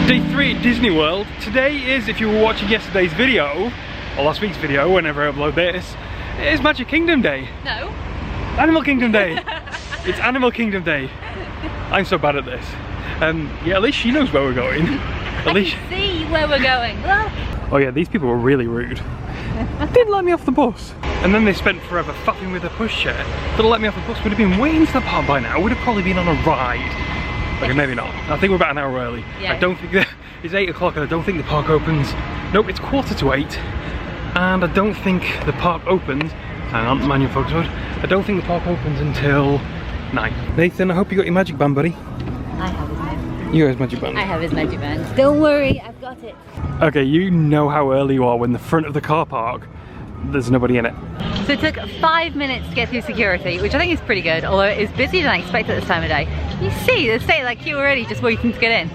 Day 3 at Disney World. Today is, if you were watching yesterday's video, or last week's video, whenever I upload this, it is Magic Kingdom Day. No. Animal Kingdom Day. It's Animal Kingdom Day. I'm so bad at this. Yeah, at least she knows where we're going. At least I can see where we're going. Look. Oh yeah, these people were really rude. Didn't let me off the bus. And then they spent forever faffing with a pushchair. If they'd let me off the bus, we'd have been way into the park by now. We'd have probably been on a ride. Okay, maybe not. I think we're about an hour early. Yeah. I don't think it's 8 o'clock and I don't think the park opens. Nope, it's 7:45. And I don't think the park opens. Hang on, manual focus mode. I don't think the park opens until 9. Nathan, I hope you got your magic band, buddy. I have his magic. You got his magic band. I have his magic band. Don't worry, I've got it. Okay, you know how early you are when the front of the car park, there's nobody in it. So it took 5 minutes to get through security, which I think is pretty good, although it is busier than I expected at this time of day. You see, there's staying that queue already, just waiting to get in.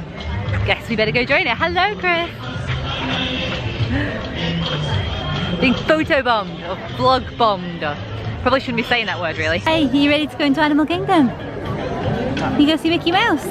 Guess we better go join it. Hello, Chris. Being photobombed or vlog bombed. Probably shouldn't be saying that word, really. Hey, are you ready to go into Animal Kingdom? You go see Mickey Mouse?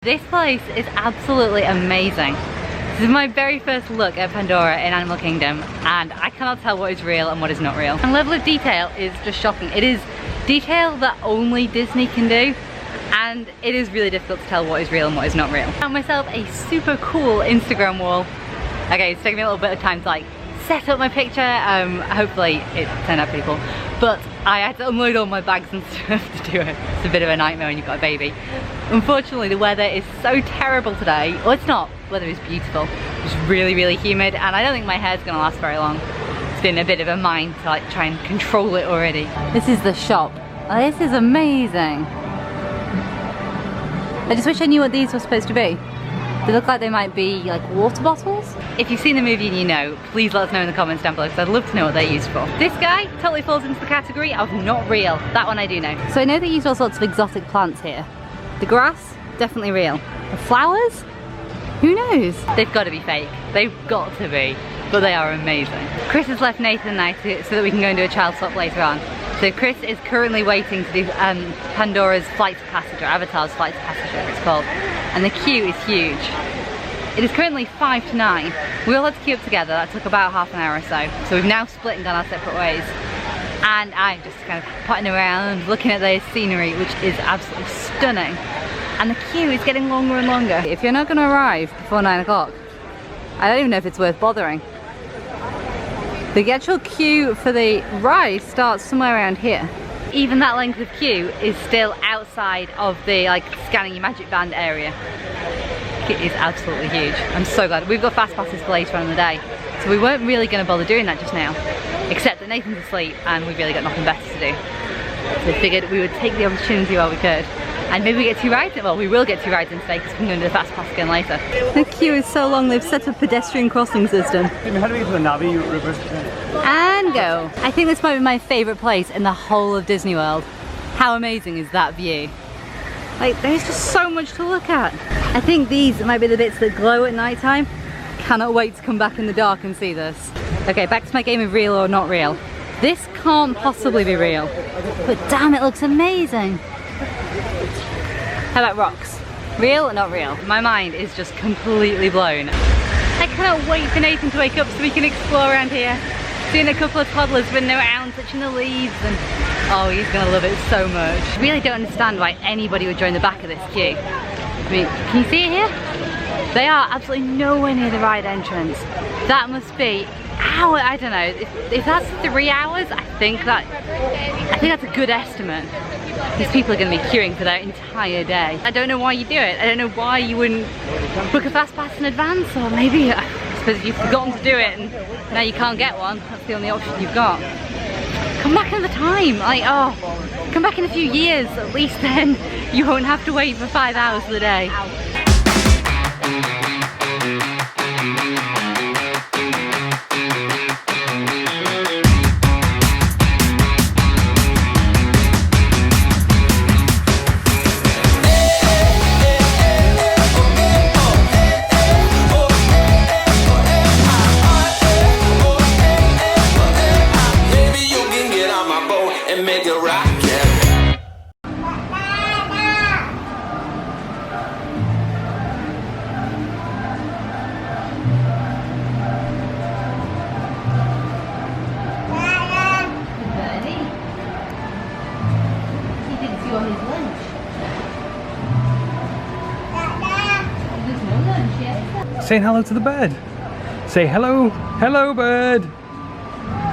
This place is absolutely amazing. This is my very first look at Pandora in Animal Kingdom and I cannot tell what is real and what is not real. And level of detail is just shocking. It is detail that only Disney can do and it is really difficult to tell what is real and what is not real. I found myself a super cool Instagram wall. Okay, it's taking me a little bit of time to like set up my picture. Hopefully it turned out pretty cool. But I had to unload all my bags and stuff to do it. It's a bit of a nightmare when you've got a baby. Unfortunately, the weather is so terrible today. Well, it's not. The weather is beautiful. It's really, really humid, and I don't think my hair's gonna last very long. It's been a bit of a mind to like try and control it already. This is the shop. Oh, this is amazing. I just wish I knew what these were supposed to be. They look like they might be like water bottles. If you've seen the movie and you know, please let us know in the comments down below because I'd love to know what they're used for. This guy totally falls into the category of not real. That one I do know. So I know they use all sorts of exotic plants here. The grass, definitely real. The flowers? Who knows? They've got to be fake. They've got to be. But they are amazing. Chris has left Nathan and I so that we can go and do a child swap later on. So Chris is currently waiting to do Pandora's Flight to Passenger, Avatar's Flight to Passenger it's called. And the queue is huge. It is currently 5 to 9. We all had to queue up together. That took about half an hour or so. So we've now split and gone our separate ways. And I'm just kind of potting around, looking at the scenery, which is absolutely stunning. And the queue is getting longer and longer. If you're not going to arrive before 9 o'clock, I don't even know if it's worth bothering. The actual queue for the ride starts somewhere around here. Even that length of queue is still outside of the like scanning your magic band area. It is absolutely huge. I'm so glad. We've got fast passes for later on in the day. So we weren't really going to bother doing that just now. Except that Nathan's asleep and we've really got nothing better to do. So we figured we would take the opportunity while we could. And maybe we get 2 rides in, well we will get 2 rides in today because we're going to do the fast pass again later. The queue is so long they've set up a pedestrian crossing system. How do we get to the Navi reverse? And go. I think this might be my favourite place in the whole of Disney World. How amazing is that view? Like there's just so much to look at. I think these might be the bits that glow at night time. Cannot wait to come back in the dark and see this. Okay, back to my game of real or not real. This can't possibly be real. But damn, it looks amazing. How about rocks? Real or not real? My mind is just completely blown. I cannot wait for Nathan to wake up so we can explore around here. Seeing a couple of toddlers running around touching the leaves and oh, he's gonna love it so much. I really don't understand why anybody would join the back of this queue. I mean, can you see it here? They are absolutely nowhere near the ride entrance. That must be I don't know, if that's 3 hours, I think that's a good estimate. These people are going to be queuing for their entire day. I don't know why you do it. I don't know why you wouldn't book a fast pass in advance, or maybe I suppose you've forgotten to do it and now you can't get one. That's the only option you've got. Come back another time. Like, oh, come back in a few years. At least then you won't have to wait for 5 hours of the day. Saying hello to the bird. Say hello, hello bird.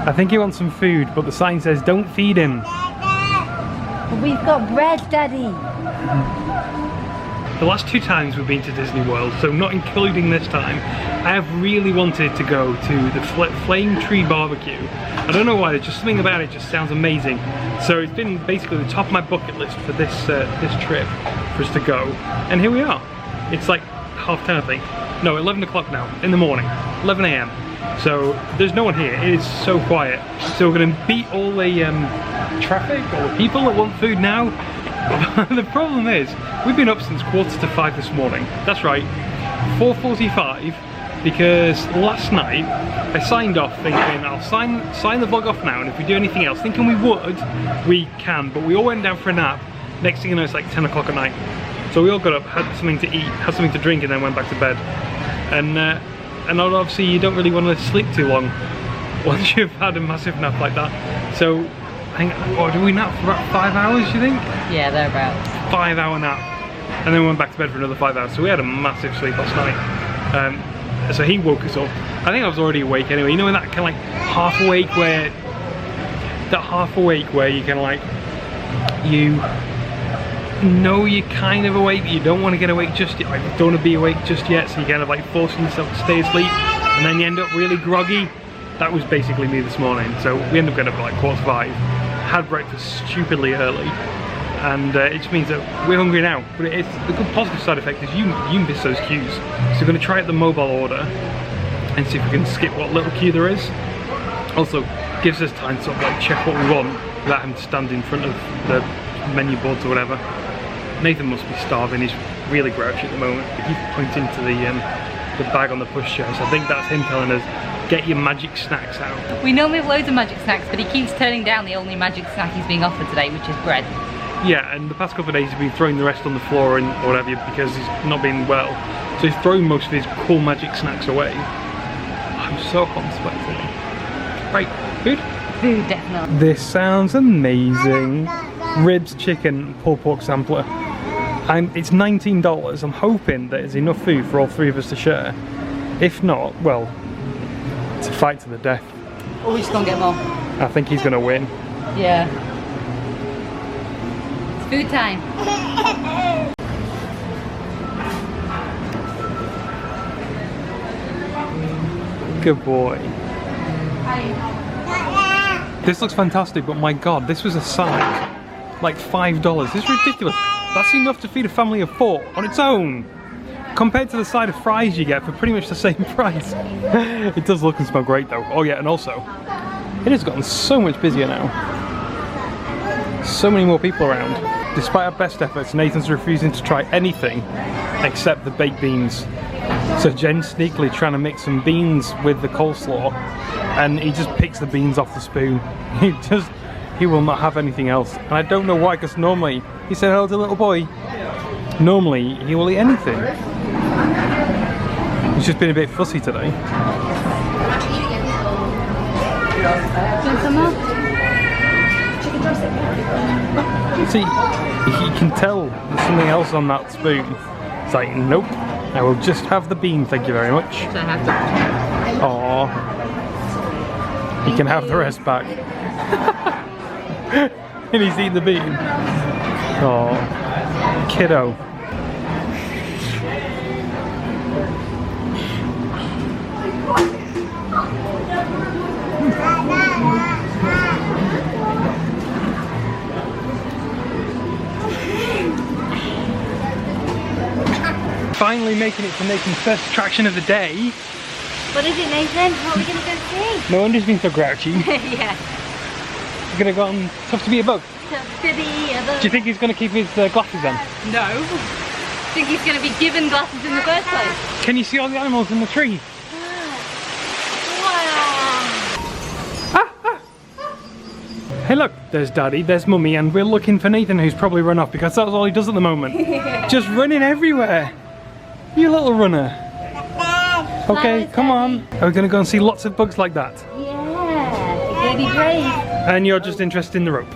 I think he wants some food, but the sign says don't feed him. We've got bread, Daddy. The last 2 times we've been to Disney World, so not including this time, I have really wanted to go to the Flame Tree Barbecue. I don't know why, there's just something about it just sounds amazing. So it's been basically the top of my bucket list for this trip for us to go. And here we are. It's like 10:30 I think. No, 11 o'clock now, in the morning, 11 AM. So there's no one here, it is so quiet. So we're gonna beat all the traffic, all the people that want food now. The problem is, we've been up since 4:45 this morning. That's right, 4:45, because last night I signed off thinking I'll sign the vlog off now, and if we do anything else, thinking we can, but we all went down for a nap. Next thing you know, it's like 10 o'clock at night. So we all got up, had something to eat, had something to drink, and then went back to bed. And obviously you don't really want to sleep too long once you've had a massive nap like that. So I think, what, did we nap for about 5 hours, you think? Yeah, thereabouts. 5-hour nap. And then we went back to bed for another 5 hours. So we had a massive sleep last night. So he woke us up. I think I was already awake anyway. You know, in that kind of like half awake where you kind of like, you know you're kind of awake, but you don't want to get awake just yet. Like, you don't want to be awake just yet, so you kind of like forcing yourself to stay asleep, and then you end up really groggy. That was basically me this morning. So we ended up getting up at like 4:45, had breakfast stupidly early, and it just means that we're hungry now. But it's the good positive side effect is you miss those queues. So we're going to try out the mobile order and see if we can skip what little queue there is. Also gives us time to sort of like check what we want without having to stand in front of the menu boards or whatever. Nathan must be starving, he's really grouchy at the moment. He keeps pointing to the bag on the pushchair, so I think that's him telling us, get your magic snacks out. We normally have loads of magic snacks, but he keeps turning down the only magic snack he's being offered today, which is bread. Yeah, and the past couple of days he's been throwing the rest on the floor and whatever because he's not been well. So he's throwing most of his cool magic snacks away. I'm so hot and sweaty today. Right, food? Food, definitely. This sounds amazing. Ribs, chicken, pulled pork sampler. It's $19. I'm hoping that it's enough food for all 3 of us to share. If not, well, it's a fight to the death. Or we just gonna get more. I think he's gonna win. Yeah. It's food time. Good boy. This looks fantastic, but my god, this was a side. Like $5. This is ridiculous. That's enough to feed a family of 4 on its own, compared to the side of fries you get for pretty much the same price. It does look and smell great though. Oh yeah, and also, it has gotten so much busier now. So many more people around. Despite our best efforts, Nathan's refusing to try anything except the baked beans. So Jen's sneakily trying to mix some beans with the coleslaw, and he just picks the beans off the spoon. He will not have anything else. And I don't know why, because normally, he said hello to the little boy. Normally, he will eat anything. He's just been a bit fussy today. See, you can tell there's something else on that spoon. It's like, nope, I will just have the bean, thank you very much. Aww. He can have the rest back. And he's eating the bean. Oh, kiddo. Finally making it to Nathan's first attraction of the day. What is it, Nathan? What are we going to go see? No wonder he's been so grouchy. Yeah. He's gonna go on Tough to Be a Bug. Tough to be a bug. Do you think he's gonna keep his glasses on? No. I think he's going to be given glasses in the first place. Can you see all the animals in the tree? Hey look, there's Daddy, there's Mummy, and we're looking for Nathan, who's probably run off because that's all he does at the moment. Just running everywhere. You little runner. Okay, come on. Are we gonna go and see lots of bugs like that? Yeah, you're gonna be brave. And you're just interested in the rope.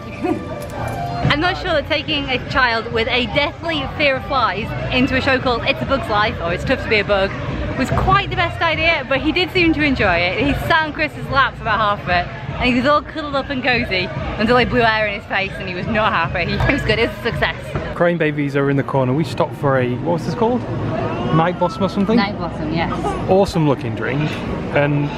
I'm not sure that taking a child with a deathly fear of flies into a show called It's a Bug's Life, or It's Tough to Be a Bug, was quite the best idea, but he did seem to enjoy it. He sat on Chris's lap for about half of it, and he was all cuddled up and cozy until I blew air in his face and he was not happy. It was good, it was a success. Crying babies are in the corner. We stopped for a, what was this called? Night Blossom or something? Night Blossom, yes. Awesome looking drink, and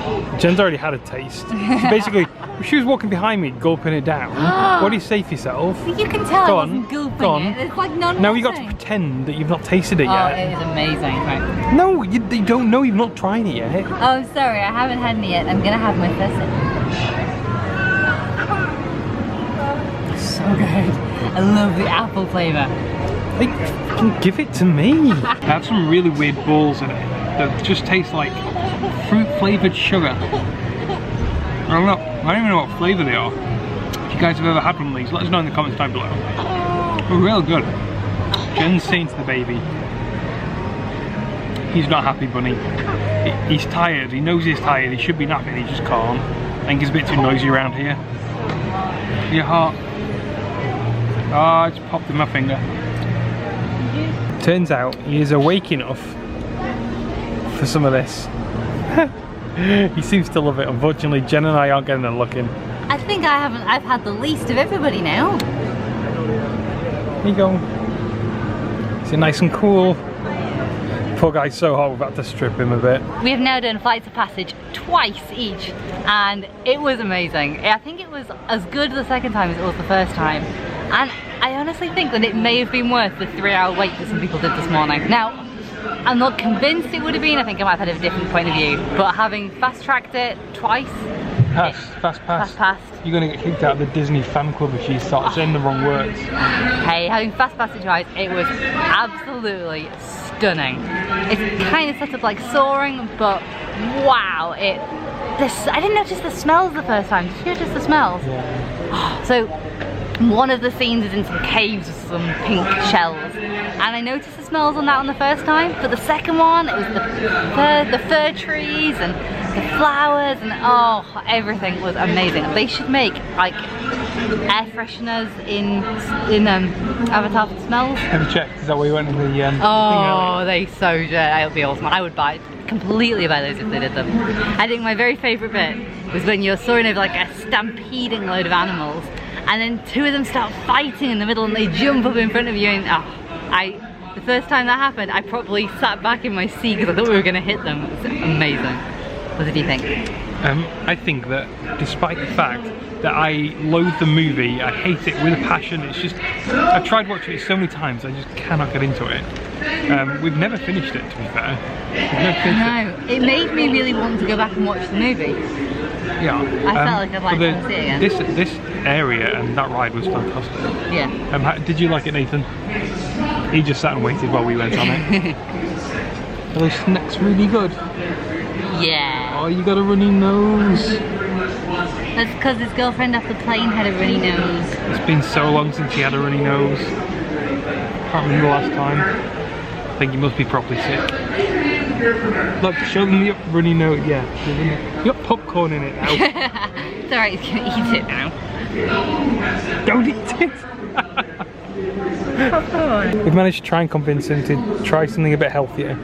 Jen's already had a taste. So basically, she was walking behind me, gulping it down. What do you say for yourself? You can tell Go I on, wasn't gulping go on. it. It's like none. Now you got to pretend that you've not tasted it Oh, yet. it is amazing. Right. No, you don't know, you've not tried it yet. Oh, I'm sorry, I haven't had any yet. I'm gonna have my first sip. So good. I love the apple flavour. Like, fucking give it to me. It had some really weird balls in it that just taste like fruit flavoured sugar. I don't even know what flavour they are. If you guys have ever had one of these, let us know in the comments down below. They're real good. Jen's saying to the baby, he's not happy, bunny. He's tired, he knows he's tired, he should be napping, he just can't. I think it's a bit too noisy around here. Your heart. Oh, it's popped in my finger. Turns out he is awake enough for some of this. He seems to love it. Unfortunately, Jen and I aren't getting a look in. I think I've had the least of everybody now. Here you go. Is it nice and cool? Poor guy's so hot, we've had to strip him a bit. We have now done flights of passage twice each, and it was amazing. I think it was as good the second time as it was the first time. And I honestly think that it may have been worth the 3-hour wait that some people did this morning. Now, I'm not convinced it would have been. I think I might have had a different point of view. But having fast-tracked it twice... Fast passed. Fast-passed. You're going to get kicked out of the Disney fan club if you start saying the wrong words. Hey, having fast-passed it twice, it was absolutely stunning. It's kind of set up like soaring, but wow, I didn't notice the smells the first time. Did you notice the smells? Yeah. So, one of the scenes is in some caves with some pink shells, and I noticed the smells on that one the first time, but the second one, it was the fir trees and the flowers, and oh, everything was amazing. They should make like air fresheners in Avatar for smells. Have you checked? Is that where you went in the oh, they so good. That would be awesome. I would completely buy those if they did them. I think my very favourite bit was when you're soaring over like a stampeding load of animals, and then two of them start fighting in the middle and they jump up in front of you, and the first time that happened I probably sat back in my seat because I thought we were going to hit them. It was amazing. What did you think? I think that despite the fact that I loathe the movie, I hate it with a passion, it's just, I've tried watching it so many times, I just cannot get into it. We've never finished it, to be fair. We've never finished it made me really want to go back and watch the movie. Yeah. I felt like I'd like to see it again. This area and that ride was fantastic. Yeah. Did you like it, Nathan? He just sat and waited while we went on it. Are those snacks really good? Yeah. Oh, you got a runny nose. That's because his girlfriend off the plane had a runny nose. It's been so long since he had a runny nose. Can't remember the last time. I think he must be properly sick. Look, show them the runny nose. Yeah. You got popcorn in it now. It's alright, he's gonna eat it now. Don't eat it! We've managed to try and convince him to try something a bit healthier.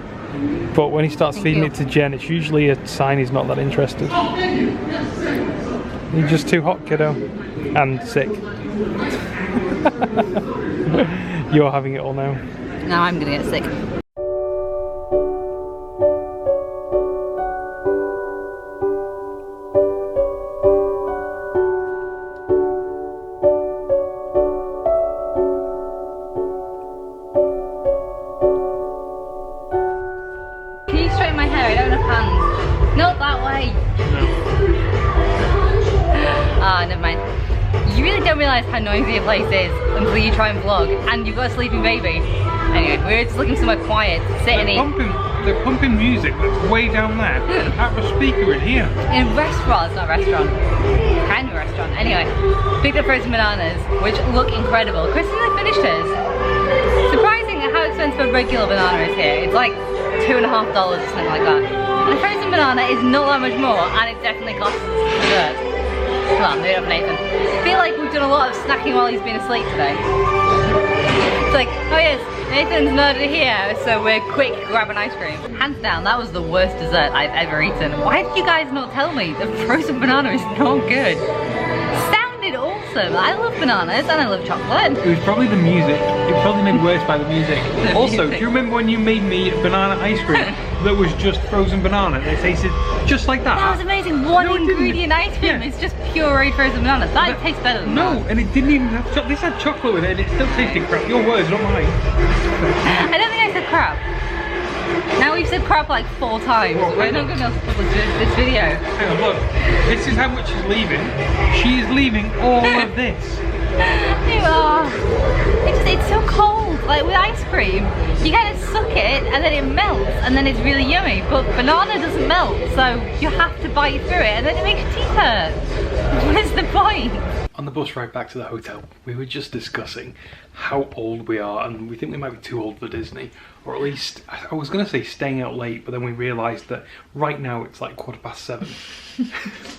But when he starts feeding it to Jen, it's usually a sign he's not that interested. You're just too hot, kiddo. And sick. You're having it all now. Now I'm gonna get sick. Not that way. Ah, never mind. You really don't realise how noisy a place is until you try and vlog, and you've got a sleeping baby. Anyway, we're just looking somewhere quiet to sit and eat. They're pumping music that's way down there. Out of a speaker in here. In a restaurant, it's not a restaurant. Kind of a restaurant. Anyway, picked up frozen bananas, which look incredible. Kristen really finished hers. Surprising how expensive a regular banana is here. It's like $2.50 or something like that. And a frozen banana is not that much more, and it definitely costs dessert. Come on, leave it up for Nathan. I feel like we've done a lot of snacking while he's been asleep today. It's like, oh yes, Nathan's not here, so we're quick, grab an ice cream. Hands down, that was the worst dessert I've ever eaten. Why did you guys not tell me? The frozen banana is not good. Sounded awesome. I love bananas and I love chocolate. It was probably the music. It was probably made worse by the music. Also, do you remember when you made me banana ice cream that was just frozen banana and it tasted just like that? That was amazing. One ingredient ice cream. It's just pureed frozen bananas. That tastes better than that. No, and it didn't even have chocolate. This had chocolate with it and it still tasted crap. Your words, not mine. I don't think I said crap. Now we've said crap like 4 times. Well, we're not going to be able to publish this video. Hang on, look. This is how much she's leaving. She is leaving all of this. You are. It's so cold. Like with ice cream, you kind of suck it and then it melts and then it's really yummy. But banana doesn't melt, so you have to bite through it and then it makes your teeth hurt. What's the point? On the bus ride back to the hotel, we were just discussing how old we are, and we think we might be too old for Disney, or at least, I was going to say staying out late, but then we realised that right now it's like 7:15.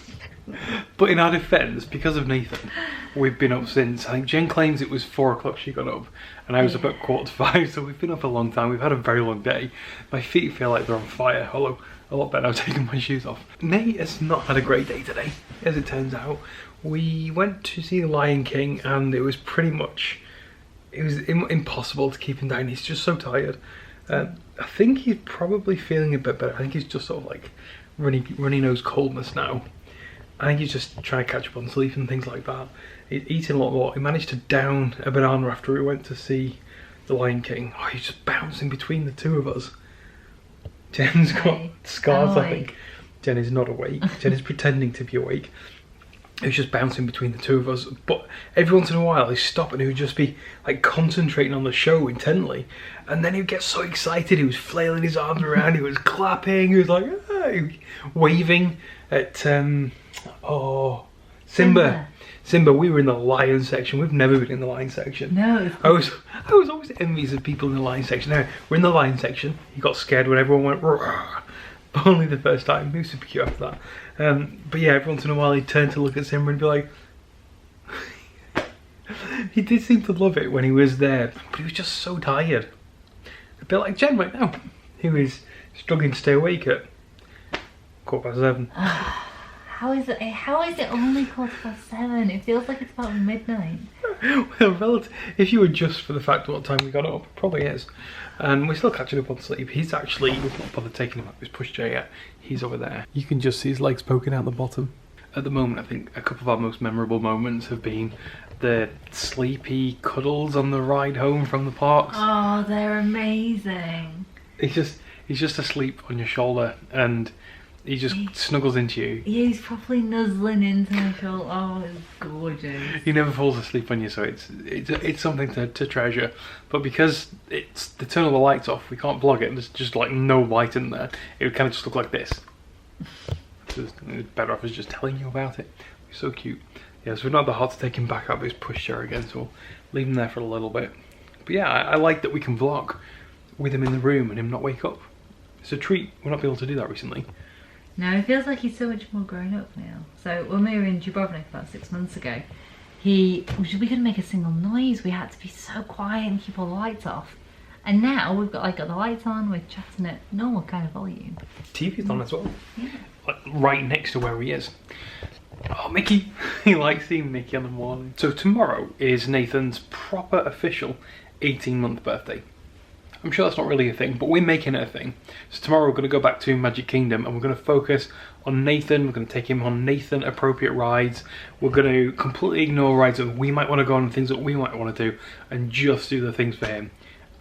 But in our defence, because of Nathan, we've been up since, I think Jen claims it was 4 o'clock she got up, and I was up at 4:45, so we've been up a long time. We've had a very long day. My feet feel like they're on fire, although a lot better now taking my shoes off. Nate has not had a great day today, as it turns out. We went to see The Lion King and it was pretty much, it was impossible to keep him down. He's just so tired. I think he's probably feeling a bit better. I think he's just sort of like runny nose coldness now. I think he's just trying to catch up on sleep and things like that. He's eating a lot more. He managed to down a banana after we went to see The Lion King. Oh, he's just bouncing between the two of us. Jen's got scars, I think. Jen is not awake. Jen is pretending to be awake. He was just bouncing between the two of us, but every once in a while he'd stop and he would just be like concentrating on the show intently, and then he'd get so excited, he was flailing his arms around, he was clapping, he was like waving at Simba. We were in the lion section. We've never been in the lion section. No. I was always envious of people in the lion section. Now we're in the lion section. He got scared when everyone went roar. But only the first time. He was super cute after that. But yeah, every once in a while he'd turn to look at Simba and be like... He did seem to love it when he was there, but he was just so tired. A bit like Jen right now. He was struggling to stay awake at 7:15. How is it only 7:15? It feels like it's about midnight. Well, if you adjust for the fact what time we got up, it probably is. And we're still catching up on sleep. He's actually, we've not bothered taking him out of his pushchair yet. He's over there. You can just see his legs poking out the bottom. At the moment, I think a couple of our most memorable moments have been the sleepy cuddles on the ride home from the parks. Oh, they're amazing. He's just asleep on your shoulder and he just snuggles into you. Yeah, he's properly nuzzling into my shoulder. Oh, it's gorgeous. He never falls asleep on you, so it's something to treasure. But because it's they turn all the lights off, we can't vlog it, and there's just like no light in there. It would kind of just look like this. So it's better off as just telling you about it. He's so cute. Yeah, so we're not that hard to take him back out of his pushchair again, so we'll leave him there for a little bit. But yeah, I like that we can vlog with him in the room and him not wake up. It's a treat. We've not been able to do that recently. No, it feels like he's so much more grown up now. So when we were in Dubrovnik about 6 months ago, we couldn't make a single noise. We had to be so quiet and keep all the lights off. And now we've got the lights on, we're chatting at normal kind of volume. TV's on as well. Yeah. Like right next to where he is. Oh, Mickey. He likes seeing Mickey on the morning. So tomorrow is Nathan's proper official 18-month birthday. I'm sure that's not really a thing, but we're making it a thing. So tomorrow we're going to go back to Magic Kingdom and we're going to focus on Nathan. We're going to take him on Nathan appropriate rides. We're going to completely ignore rides that we might want to go on and things that we might want to do and just do the things for him.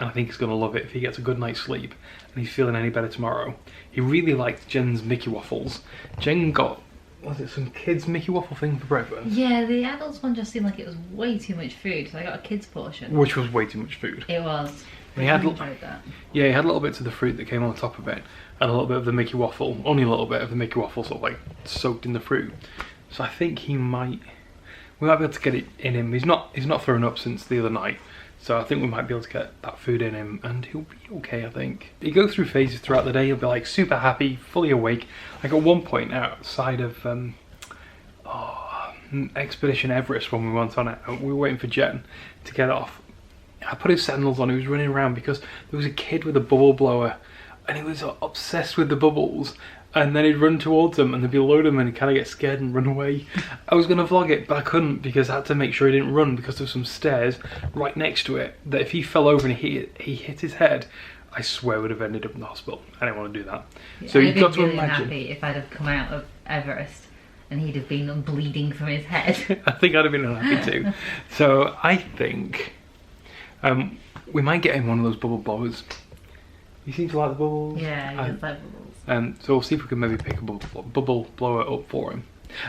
and I think he's going to love it if he gets a good night's sleep and he's feeling any better tomorrow. He really liked Jen's Mickey waffles. Jen got, was it some kids Mickey waffle thing for breakfast? Yeah, the adults one just seemed like it was way too much food, so I got a kid's portion. Which was way too much food. It was. And he had, enjoyed that. Yeah, he had little bits of the fruit that came on top of it, and a little bit of the Mickey waffle, only a little bit of the Mickey waffle sort of like soaked in the fruit. So I think we might be able to get it in him. He's not thrown up since the other night, so I think we might be able to get that food in him and he'll be okay, I think. He goes through phases throughout the day. He'll be like super happy, fully awake. Like at one point outside of Expedition Everest, when we went on it, we were waiting for Jen to get off. I put his sandals on. He was running around because there was a kid with a bubble blower and he was obsessed with the bubbles, and then he'd run towards them and there'd be a load of them and he'd kind of get scared and run away. I was going to vlog it, but I couldn't because I had to make sure he didn't run, because there were some stairs right next to it that if he fell over and he hit his head, I swear would have ended up in the hospital. I didn't want to do that. Yeah, So you've got to really imagine. happy if I'd have come out of Everest and he'd have been bleeding from his head. I think I'd have been unhappy too. So I think we might get him one of those bubble blowers. You seem to like the bubbles. Yeah, he does like bubbles. So we'll see if we can maybe pick a bubble blower up for him,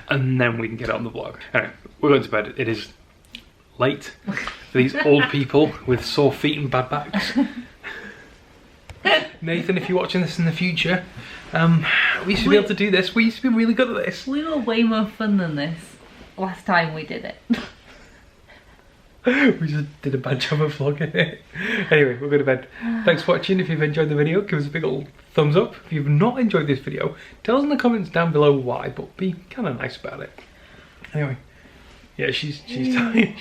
and then we can get it on the vlog. Anyway, we're going to bed. It is late for these old people with sore feet and bad backs. Nathan, if you're watching this in the future, we used to be able to do this. We used to be really good at this. We were way more fun than this last time we did it. We just did a bad job of vlogging it. Anyway, we're going to bed. Thanks for watching. If you've enjoyed the video, give us a big old thumbs up. If you've not enjoyed this video, tell us in the comments down below why, but be kind of nice about it. Anyway, yeah, she's tired.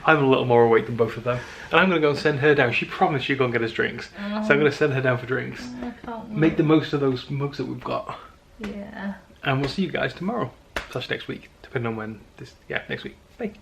I'm a little more awake than both of them. And I'm going to go and send her down. She promised she'd go and get us drinks. So I'm going to send her down for drinks. I can't wait. Make the most of those mugs that we've got. Yeah. And we'll see you guys tomorrow. / next week. Depending on when this, next week. Bye.